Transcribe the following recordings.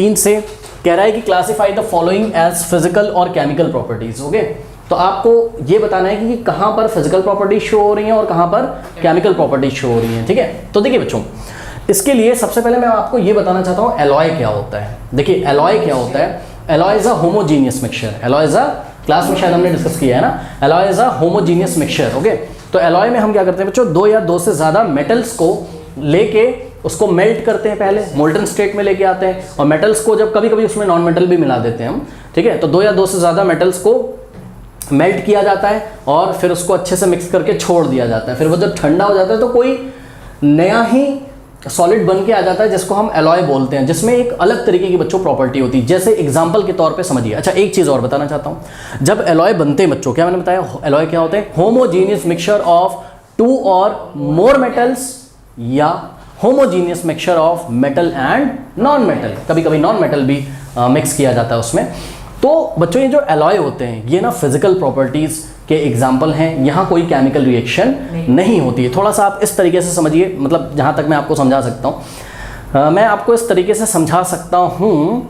3 से कह रहा है कि classify the following as physical और केमिकल प्रॉपर्टीज। ओके, तो आपको ये बताना है कि कहाँ पर फिजिकल प्रॉपर्टीज शो हो रही हैं और कहाँ पर केमिकल प्रॉपर्टीज शो हो रही हैं। ठीक है, तो देखिए बच्चों, इसके लिए सबसे पहले मैं आपको ये बताना चाहता हूँ एलॉय क्या होता है। देखिए एलॉय क्या होता है, alloy is a homogeneous mixture. Alloy is a, class में शायद हमने डिस्कस किया है ना, alloy is a homogeneous mixture. Okay, तो एलॉय में हम क्या करते हैं बच्चों, 2 या 2 से ज़्यादा मेटल्स को लेके उसको मेल्ट करते हैं, पहले मोल्टन स्टेट में लेके आते हैं, और मेटल्स को जब कभी कभी उसमें नॉन मेटल भी मिला देते हैं हम। ठीक है, तो 2 या 2 से ज़्यादा मेटल्स को मेल्ट किया जाता है और फिर उसको अच्छे से मिक्स करके छोड़ दिया जाता है। फिर वो जब ठंडा हो जाता है तो कोई नया ही सॉलिड बन के आ जाता है जिसको हम एलॉय बोलते हैं, जिसमें एक अलग तरीके की बच्चों प्रॉपर्टी होती है। जैसे एग्जांपल के तौर पे समझिए। अच्छा, एक चीज़ और बताना चाहता हूँ, जब एलॉय बनते हैं बच्चों, क्या मैंने बताया एलॉय क्या होते हैं, होमोजीनियस मिक्सचर ऑफ 2 और मोर मेटल्स या homogeneous mixture of metal and non metal. कभी कभी नॉन मेटल भी मिक्स किया जाता है उसमें। तो बच्चों ये जो एलॉय होते हैं ये ना फिजिकल प्रॉपर्टीज के एग्जाम्पल हैं, यहाँ कोई केमिकल रिएक्शन नहीं होती है। थोड़ा सा आप इस तरीके से समझिए, मतलब जहाँ तक मैं आपको समझा सकता हूँ, मैं आपको इस तरीके से समझा सकता हूँ।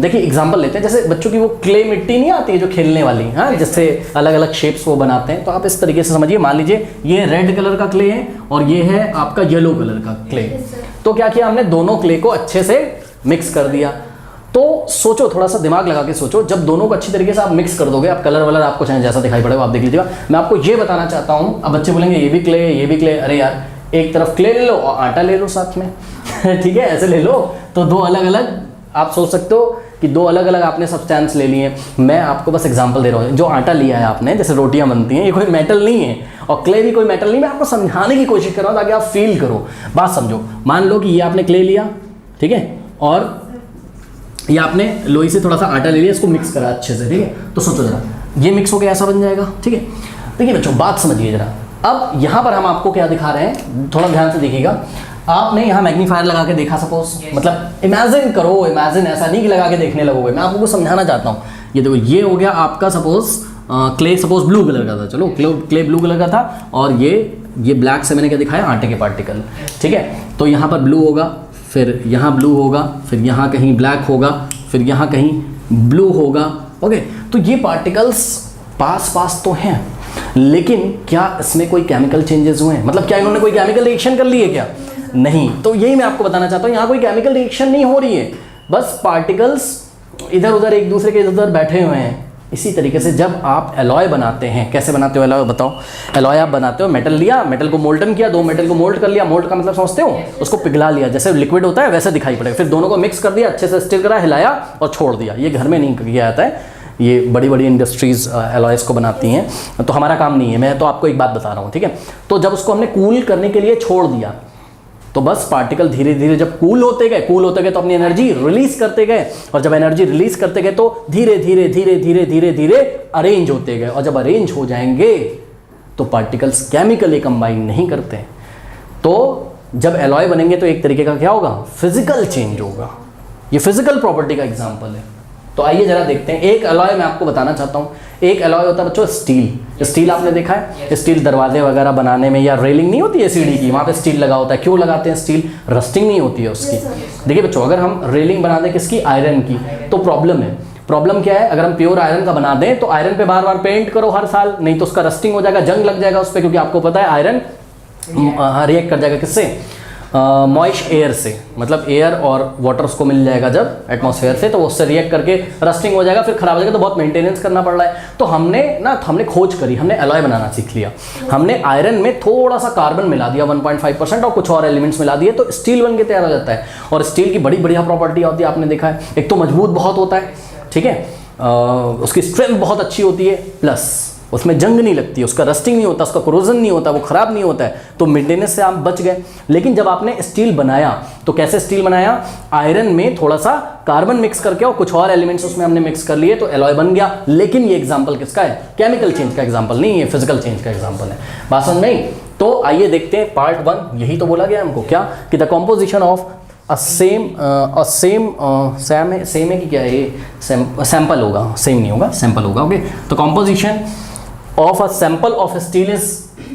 देखिए एग्जाम्पल लेते हैं, जैसे बच्चों की वो क्ले मिट्टी नहीं आती है जो खेलने वाली, हाँ, जिससे अलग अलग शेप्स वो बनाते हैं। तो आप इस तरीके से समझिए, मान लीजिए ये रेड कलर का क्ले है और ये है आपका येलो कलर का क्ले। तो क्या किया हमने, दोनों क्ले को अच्छे से मिक्स कर दिया। तो सोचो, थोड़ा सा दिमाग लगा के सोचो, जब दोनों को अच्छी तरीके से आप मिक्स कर दोगे, आप कलर वलर आपको चाहे जैसा दिखाई पड़ेगा आप देख लीजिएगा। मैं आपको ये बताना चाहता हूँ, अब बच्चे बोलेंगे ये भी क्ले है, ये भी क्ले। अरे यार, एक तरफ क्ले ले लो और आटा ले लो साथ में ठीक है, ऐसे ले लो तो 2 अलग अलग, आप सोच सकते हो कि 2 अलग अलग आपने सब्सटेंस ले लिए। मैं आपको बस एग्जांपल दे रहा हूँ, जो आटा लिया है आपने, जैसे रोटियां बनती हैं, ये कोई मेटल नहीं है और क्ले भी कोई मेटल नहीं। मैं आपको समझाने की कोशिश कर रहा हूँ ताकि आप फील करो, बात समझो। मान लो कि ये आपने क्ले लिया, ठीक है, और ये आपने लोई से थोड़ा सा आटा ले लिया, इसको मिक्स करा अच्छे से। ठीक है, तो सोचो जरा, ये मिक्स होकर ऐसा बन जाएगा। ठीक है, देखिए बच्चों बात समझिए जरा। अब यहाँ पर हम आपको क्या दिखा रहे हैं, थोड़ा ध्यान से देखिएगा। आपने यहाँ मैग्नीफायर लगा के देखा सपोज, मतलब इमेजिन करो, इमेजिन ऐसा नहीं कि लगा के देखने लगोगे, मैं आपको समझाना चाहता हूँ। ये देखो, ये हो गया आपका suppose clay, suppose blue colour का था, चलो क्ले ब्लू कलर का था, और ये ब्लैक से मैंने क्या दिखाया, आटे के पार्टिकल। ठीक है, तो यहाँ पर ब्लू होगा, फिर यहाँ ब्लू होगा, फिर यहाँ कहीं ब्लैक होगा, फिर यहाँ कहीं ब्लू होगा। ओके, तो ये पार्टिकल्स पास पास तो हैं, लेकिन क्या इसमें कोई केमिकल चेंजेस हुए हैं, मतलब क्या इन्होंने कोई केमिकल रिएक्शन कर ली है क्या? नहीं। तो यही मैं आपको बताना चाहता हूँ, यहाँ कोई केमिकल रिएक्शन नहीं हो रही है, बस पार्टिकल्स इधर उधर एक दूसरे के इधर बैठे हुए हैं। इसी तरीके से जब आप एलॉय बनाते हैं, कैसे बनाते हो एलॉय बताओ? एलॉय आप बनाते हो, मेटल लिया, मेटल को मोल्टन किया, 2 मेटल को मोल्ड कर लिया। मोल्ड का मतलब समझते हो, उसको पिघला लिया, जैसे लिक्विड होता है वैसे दिखाई पड़ेगा। फिर दोनों को मिक्स कर दिया, अच्छे से स्टिर करा, हिलाया और छोड़ दिया। ये घर में नहीं किया जाता है, ये बड़ी बड़ी इंडस्ट्रीज एलॉयस को बनाती हैं, तो हमारा काम नहीं है। मैं तो आपको एक बात बता रहा हूँ, ठीक है। तो जब उसको हमने कूल करने के लिए छोड़ दिया, तो बस पार्टिकल धीरे धीरे जब कूल होते गए तो अपनी एनर्जी रिलीज करते गए, और जब एनर्जी रिलीज करते गए तो धीरे धीरे धीरे धीरे धीरे धीरे अरेंज होते गए, और जब अरेंज हो जाएंगे तो पार्टिकल्स केमिकली कंबाइन नहीं करते। तो जब एलॉय बनेंगे तो एक तरीके का क्या होगा, फिजिकल चेंज होगा। ये फिजिकल प्रॉपर्टी का एग्जाम्पल है। तो आइए जरा देखते हैं। एक एलॉय मैं आपको बताना चाहता हूँ, एक एलॉय होता है बच्चों स्टील। स्टील आपने देखा है, स्टील दरवाजे वगैरह बनाने में, या रेलिंग नहीं होती है सीढ़ी की, वहाँ पे स्टील लगा होता है। क्यों लगाते हैं स्टील? रस्टिंग नहीं होती है उसकी। देखिए बच्चों, अगर हम रेलिंग बना दें किसकी, आयरन की, तो प्रॉब्लम है। प्रॉब्लम क्या है, अगर हम प्योर आयरन का बना दें तो आयरन पे बार बार पेंट करो हर साल, नहीं तो उसका रस्टिंग हो जाएगा, जंग लग जाएगा उस पर, क्योंकि आपको पता है आयरन रिएक्ट कर जाएगा किससे, मॉइस्ट एयर से, मतलब एयर और वाटर उसको मिल जाएगा जब एटमॉस्फेयर से, तो उससे रिएक्ट करके रस्टिंग हो जाएगा, फिर खराब हो जाएगा, तो बहुत मेंटेनेंस करना पड़ रहा है। तो हमने खोज करी, हमने एलॉय बनाना सीख लिया। हमने आयरन में थोड़ा सा कार्बन मिला दिया 1.5% और कुछ और एलिमेंट्स मिला दिए, तो स्टील बन के तैयार हो जाता है। और स्टील की बड़ी बढ़िया प्रॉपर्टी होती है, आपने देखा है, एक तो मजबूत बहुत होता है, ठीक है, उसकी स्ट्रेंथ बहुत अच्छी होती है, प्लस उसमें जंग नहीं लगती है, उसका रस्टिंग नहीं होता, उसका कोरोजन नहीं होता, वो खराब नहीं होता है, तो मेंटेनेंस से आप बच गए। लेकिन जब आपने स्टील बनाया तो कैसे स्टील बनाया, आयरन में थोड़ा सा कार्बन मिक्स करके और कुछ और एलिमेंट्स उसमें हमने मिक्स कर लिए, तो एलॉय बन गया। लेकिन ये एग्जांपल किसका है, केमिकल चेंज का एग्जांपल नहीं है, फिजिकल चेंज का एग्जांपल है। बात समझ में आई? तो आइए देखते हैं पार्ट 1। यही तो बोला गया हमको, क्या कि द कॉम्पोजिशन ऑफ सेम है कि क्या है, सैंपल होगा, सेम नहीं होगा, सैंपल होगा। ओके, तो composition of a sample of steel is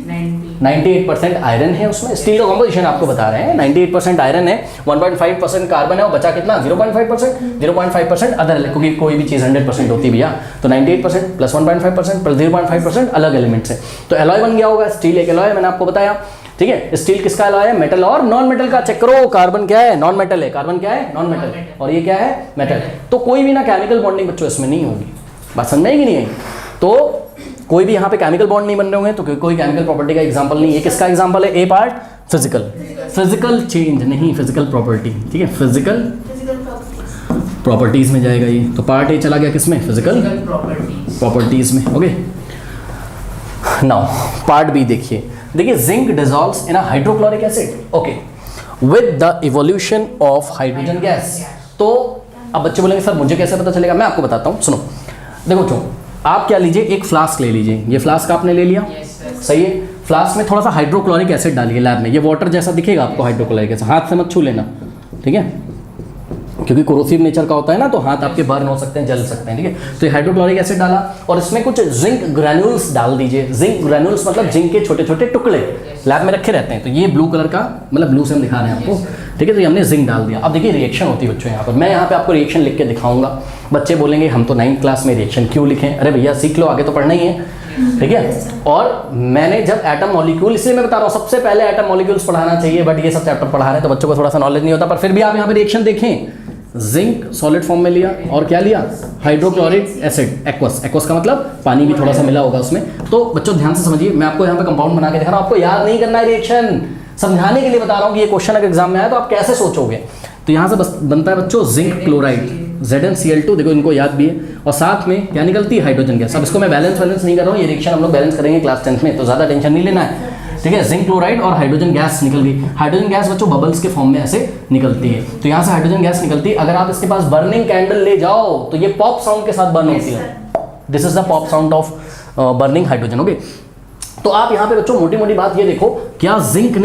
98% iron है उसमें। स्टील का कॉम्पोजिशन आपको बता रहे हैं, 98% आयरन है, 1.5% कार्बन है और बचा कितना 0.5% अदर, क्योंकि कोई भी चीज़ 100% होती है भैया। तो 98% प्लस 1.5% प्लस 0.5% अलग एलिमेंट्स है। तो एलॉय बन गया होगा, स्टील एक एलॉय है, मैंने आपको बताया। ठीक है, स्टील किसका एलॉय है? मेटल और नॉन मेटल का। चेक करो, कार्बन क्या है? नॉन मेटल है। कार्बन क्या है? Non metal. और ये क्या है? मेटल। तो कोई भी ना केमिकल बॉन्डिंग बच्चों इसमें नहीं होगी। बात समझ में आई कि नहीं आई? तो कोई भी यहाँ पे केमिकल बॉन्ड नहीं बन रहे होंगे, तो कोई केमिकल प्रॉपर्टी का एग्जांपल नहीं है। किसका एग्जांपल है? ए पार्ट फिजिकल चेंज नहीं, फिजिकल प्रॉपर्टी। ठीक है, फिजिकल प्रॉपर्टीज में जाएगा ये। तो पार्ट ए चला गया किसमें? फिजिकल प्रॉपर्टीज में। ओके, नाउ पार्ट बी देखिए zinc dissolves in a hydrochloric acid okay with the evolution of hydrogen gas. तो अब बच्चे बोलेंगे सर मुझे कैसे पता चलेगा? मैं आपको बताता हूँ, सुनो। देखो बच्चों, आप क्या लीजिए, एक फ्लास्क ले लीजिए। ये फ्लास्क आपने ले लिया, सही है। फ्लास्क में थोड़ा सा हाइड्रोक्लोरिक एसिड डालिए लैब में। ये वाटर जैसा दिखेगा आपको, हाइड्रोक्लोरिक एसिड। हाथ से मत छू लेना, ठीक है, क्योंकि कोरोसिव नेचर का होता है ना, तो हाथ आपके बर्न हो सकते हैं, जल सकते हैं। ठीक है, तो ये हाइड्रोक्लोरिक एसिड डाला और इसमें कुछ जिंक ग्रैन्यूल्स डाल दीजिए। जिंक ग्रैन्यूल्स मतलब जिंक के छोटे छोटे टुकड़े लैब में रखे रहते हैं। तो ये ब्लू कलर का, मतलब ब्लू से हम दिखा रहे हैं आपको। ठीक है, तो ये हमने जिंक डाल दिया। अब देखिए रिएक्शन होती है बच्चों यहाँ पर। मैं यहाँ पे आपको रिएक्शन लिख के दिखाऊंगा। बच्चे बोलेंगे हम तो 9th क्लास में रिएक्शन क्यों लिखें? अरे भैया सीख लो, आगे तो पढ़ना ही है। ठीक है, और मैंने जब एटम मॉलिक्यूल, इसलिए मैं बता रहा हूँ सबसे पहले एटम मॉलिक्यूल्स पढ़ाना चाहिए, बट ये सब चैप्टर पढ़ा रहे हैं तो बच्चों को थोड़ा सा नॉलेज नहीं होता। पर फिर भी आप यहाँ पे रिएक्शन देखें, जिंक सॉलिड फॉर्म में लिया और क्या लिया? Hydrochloric acid, aqueous. एक्वस का मतलब पानी भी थोड़ा सा मिला होगा उसमें। तो बच्चों ध्यान से समझिए, मैं आपको यहाँ पे कंपाउंड बना के दिखा रहा हूँ। आपको याद नहीं करना है रिएक्शन, समझाने के लिए बता रहा हूँ कि ये क्वेश्चन अगर एग्जाम में आया तो आप कैसे सोचोगे। तो यहाँ से बस बनता है बच्चों जिंक क्लोराइड, ZnCl2, देखो इनको याद भी है। और साथ में क्या निकलती है? Hydrogen gas. अब इसको मैं बैलेंस नहीं कर रहा हूँ, ये रिएक्शन हम लोग बैलेंस करेंगे क्लास 10th में, तो ज़्यादा टेंशन नहीं लेना है। ठीक है, जिंक क्लोराइड और हाइड्रोजन गैस निकल गई। हाइड्रोजन गैस बच्चों बबल्स के फॉर्म में ऐसे निकलती है। तो यहाँ से हाइड्रोजन गैस निकलती है। अगर आप इसके पास बर्निंग कैंडल ले जाओ तो ये पॉप साउंड के साथ बर्न होती है। This is the pop sound of burning hydrogen. Okay, तो आप यहाँ पे बच्चों मोटी मोटी बात ये देखो, क्या जिंक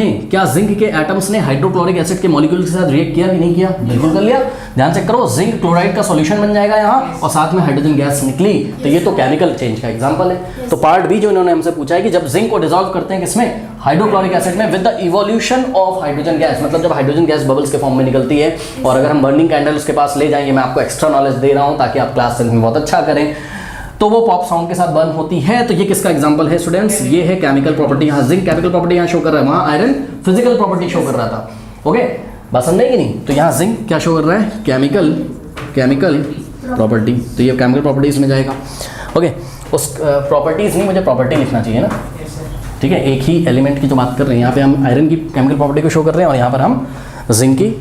के एटम्स ने हाइड्रोक्लोरिक एसिड के मॉलिक्यूल के साथ रिएक्ट किया कि नहीं किया? बिल्कुल कर लिया। ध्यान चेक करो, जिंक क्लोराइड का सॉल्यूशन बन जाएगा यहाँ और साथ में हाइड्रोजन गैस निकली। तो ये तो केमिकल चेंज का एग्जांपल है। तो पार्ट बी जो इन्होंने हमसे पूछा है कि जब जिंक को डिसॉल्व करते हैं किसमें? हाइड्रोक्लोरिक एसिड में, with the evolution of hydrogen gas, मतलब जब हाइड्रोजन गैस बबल्स के फॉर्म में निकलती है। और अगर हम बर्निंग कैंडल उसके पास ले जाएंगे, मैं आपको एक्स्ट्रा नॉलेज दे रहा हूँ ताकि आप क्लास 10 में बहुत अच्छा करें, तो वो पॉप साउंड के साथ बर्न होती है। तो ये किसका एग्जांपल है स्टूडेंट्स? ये है केमिकल प्रॉपर्टी। यहाँ जिंक केमिकल प्रॉपर्टी यहाँ शो कर रहा है, वहाँ आयरन फिजिकल प्रॉपर्टी शो कर रहा था। ओके, बात समझ में कि नहीं? तो यहाँ जिंक क्या शो कर रहा है? Chemical property. तो ये केमिकल प्रॉपर्टीज में जाएगा। ओके, उस प्रॉपर्टीज नहीं, मुझे प्रॉपर्टी लिखना चाहिए ना। ठीक है, एक ही एलिमेंट की जो बात कर रहे हैं, यहाँ पे हम आयरन की केमिकल प्रॉपर्टी को शो कर रहे हैं और यहाँ पर हम जिंक की,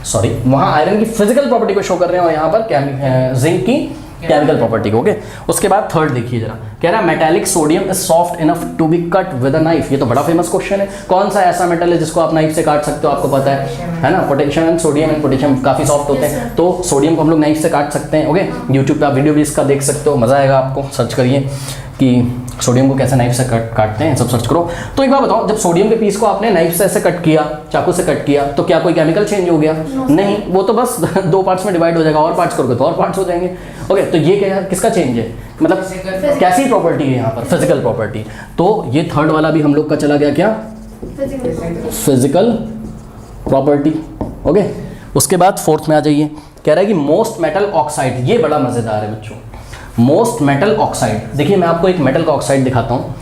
सॉरी, वहाँ आयरन की फिजिकल प्रॉपर्टी को शो कर रहे हैं और यहाँ पर जिंक की केमिकल प्रॉपर्टी को। ओके, उसके बाद थर्ड देखिए जरा, कह रहा है metallic sodium is soft enough to be cut with a knife. ये तो बड़ा फेमस क्वेश्चन है। कौन सा ऐसा मेटल है जिसको आप नाइफ से काट सकते हो? आपको पता है ना, potassium and sodium. And potassium काफी सॉफ्ट होते हैं, तो सोडियम को हम लोग नाइफ से काट सकते हैं। ओके, यूट्यूब पे आप वीडियो भी इसका देख सकते हो, मजा आएगा आपको। सर्च करिए कि सोडियम को कैसे नाइफ से काटते हैं, सब सर्च करो। तो एक बार बताओ, जब सोडियम के पीस को आपने नाइफ से ऐसे कट किया, चाकू से कट किया, तो क्या कोई केमिकल चेंज हो गया? नहीं, वो तो बस 2 पार्ट्स में डिवाइड हो जाएगा, और पार्ट्स करोगे तो और पार्ट्स हो जाएंगे। ओके, तो ये क्या है, किसका चेंज है? मतलब कैसी प्रॉपर्टी है यहाँ पर? Physical property. तो ये थर्ड वाला भी हम लोग का चला गया, क्या? Physical property. ओके, उसके बाद फोर्थ में आ जाइए, कह रहा है कि मोस्ट मेटल ऑक्साइड। ये बड़ा मजेदार है बच्चों, मोस्ट मेटल ऑक्साइड। देखिए मैं आपको एक मेटल का ऑक्साइड दिखाता हूँ।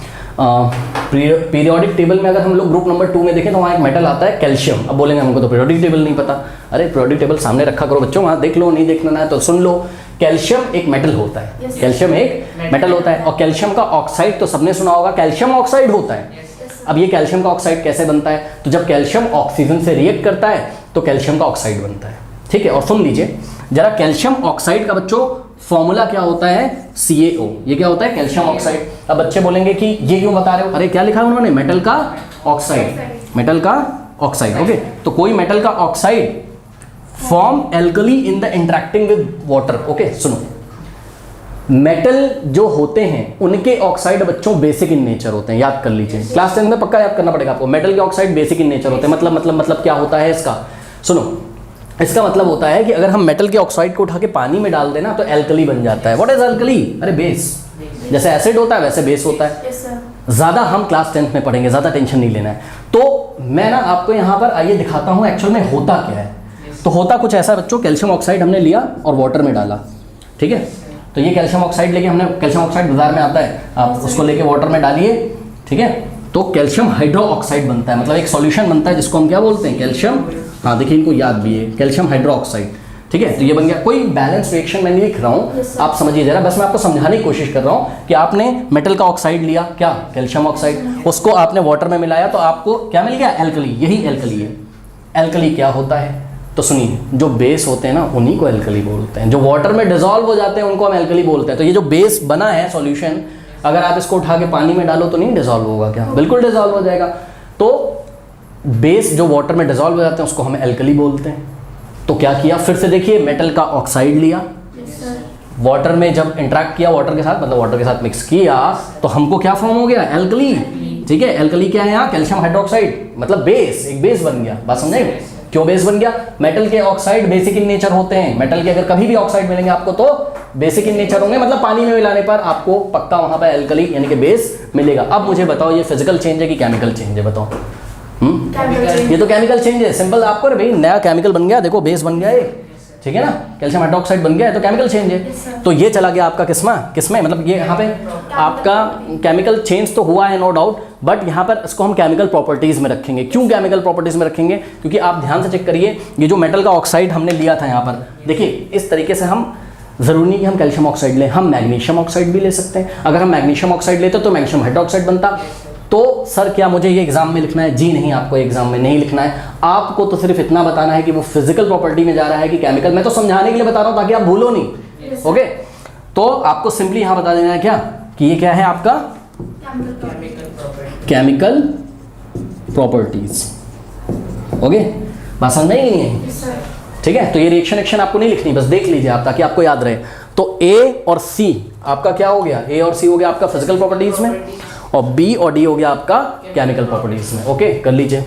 पीरियोडिक टेबल में अगर हम लोग ग्रुप नंबर 2 में देखें तो वहाँ एक मेटल आता है कैल्शियम। अब बोलेंगे हमको तो पीरियोडिक टेबल नहीं पता। अरे पीरियोडिक टेबल सामने रखा करो बच्चों, वहाँ देख लो, नहीं देखना है तो सुन लो। कैल्शियम एक मेटल होता है, कैल्शियम एक मेटल होता है। और कैल्शियम का ऑक्साइड तो सबने सुना होगा, कैल्शियम ऑक्साइड होता है। अब ये कैल्शियम का ऑक्साइड कैसे बनता है? तो जब कैल्शियम ऑक्सीजन से रिएक्ट करता है तो कैल्शियम का ऑक्साइड बनता है। ठीक है, और सुन लीजिए जरा, कैल्शियम ऑक्साइड का बच्चों फॉर्मूला क्या होता है? CaO। ये क्या होता है? Calcium oxide. अब बच्चे बोलेंगे कि ये क्यों बता रहे हो? अरे क्या लिखा है उन्होंने? मेटल का ऑक्साइड, मेटल का ऑक्साइड। ओके, तो कोई मेटल का oxide form alkali in the interacting with water. Okay, सुनो, मेटल जो होते हैं उनके ऑक्साइड बच्चों बेसिक इन नेचर होते हैं, याद कर लीजिए। क्लास 10 में पक्का याद करना पड़ेगा आपको। मेटल के ऑक्साइड बेसिक इन नेचर होते हैं। मतलब क्या होता है इसका? सुनो, इसका मतलब होता है कि अगर हम मेटल के ऑक्साइड को उठा के पानी में डाल देना तो एल्कली बन जाता है। What is alkali? अरे बेस। जैसे एसिड होता है वैसे बेस होता है। ज़्यादा हम क्लास 10th में पढ़ेंगे, ज़्यादा टेंशन नहीं लेना है। तो मैं ना आपको यहाँ पर आइए दिखाता हूँ एक्चुअल में होता क्या है। तो होता कुछ ऐसा बच्चों, कैल्शियम ऑक्साइड हमने लिया और वाटर में डाला, ठीक है। तो ये कैल्शियम ऑक्साइड लेके हमने, कैल्शियम ऑक्साइड बाजार में आता है, आप उसको लेके वाटर में डालिए, ठीक है। तो कैल्शियम हाइड्रो ऑक्साइड बनता है, मतलब एक सॉल्यूशन बनता है जिसको हम क्या बोलते हैं, कैल्शियम, हाँ देखिए इनको याद भी है, कैल्शियम हाइड्रो ऑक्साइड, ठीक है। तो ये बन गया। कोई बैलेंस रिएक्शन मैं नहीं लिख रहा हूँ, आप समझिए जरा, बस मैं आपको समझाने की कोशिश कर रहा हूँ कि आपने मेटल का ऑक्साइड लिया, क्या, कैल्शियम ऑक्साइड, उसको आपने वाटर में मिलाया तो आपको क्या मिल गया, एल्कली। यही एल्कली है। एल्कली क्या होता है, तो सुनिए, जो बेस होते हैं ना उन्हीं को एल्कली बोलते हैं, जो वाटर में डिसॉल्व हो जाते हैं उनको हम एल्कली बोलते हैं। तो ये जो बेस बना है सॉल्यूशन, अगर आप इसको उठा के पानी में डालो तो नहीं डिसॉल्व होगा क्या, बिल्कुल डिसॉल्व हो जाएगा। तो बेस जो वाटर में डिसॉल्व हो जाते हैं उसको हम एल्कली बोलते हैं। तो क्या किया, फिर से देखिए, मेटल का ऑक्साइड लिया, वाटर में जब इंटरेक्ट किया वाटर के साथ, मतलब वाटर के साथ मिक्स किया, तो हमको क्या फॉर्म हो गया, एल्कली, ठीक है। एल्कली क्या है यहाँ, कैल्शियम हाइड्रोक्साइड, मतलब बेस, एक बेस बन गया। बात समझे, क्यों बेस बन गया, मेटल के ऑक्साइड बेसिक इन नेचर होते हैं। मेटल के अगर कभी भी ऑक्साइड मिलेंगे आपको तो बेसिक इन नेचर होंगे, मतलब पानी में मिलाने पर आपको पक्का वहां पर एल्कली यानी कि बेस मिलेगा। अब मुझे बताओ ये फिजिकल चेंज है कि केमिकल चेंज है, बताओ। ये तो केमिकल चेंज है, सिंपल। आपको भाई नया केमिकल बन गया, देखो बेस बन गया एक, ठीक है ना, कैल्शियम हाइड्रोक्साइड बन गया है, तो केमिकल चेंज है। तो ये चला गया आपका किसमें, मतलब ये यहाँ पे आपका केमिकल चेंज तो हुआ है नो डाउट, बट यहाँ पर इसको हम केमिकल प्रॉपर्टीज में रखेंगे। क्यों केमिकल प्रॉपर्टीज में रखेंगे, क्योंकि आप ध्यान से चेक करिए, ये जो मेटल का ऑक्साइड हमने लिया था यहाँ पर, देखिए इस तरीके से हम, जरूरी नहीं कि हम कैल्शियम ऑक्साइड लें, हम मैग्नीशियम ऑक्साइड भी ले सकते हैं। अगर हम मैग्नीशियम ऑक्साइड लेते तो मैग्नीशियम हाइड्रोक्साइड बनता। तो सर क्या मुझे ये एग्जाम में लिखना है, जी नहीं, आपको एग्जाम में नहीं लिखना है। आपको तो सिर्फ इतना बताना है कि वो फिजिकल प्रॉपर्टी में जा रहा है कि केमिकल। मैं तो समझाने के लिए बता रहा हूं ताकि आप भूलो नहीं, ओके। तो आपको सिंपली यहां बता देना है क्या, कि ये क्या है आपका केमिकल प्रॉपर्टीज, ओके। बात समझ में नहीं है, ठीक है। तो ये रिएक्शन आपको नहीं लिखनी, बस देख लीजिए आप ताकि आपको याद रहे। तो ए और सी आपका क्या हो गया, ए और सी हो गया आपका फिजिकल प्रॉपर्टीज में, और बी और डी हो गया आपका केमिकल प्रॉपर्टीज में, ओके। कर लीजिए।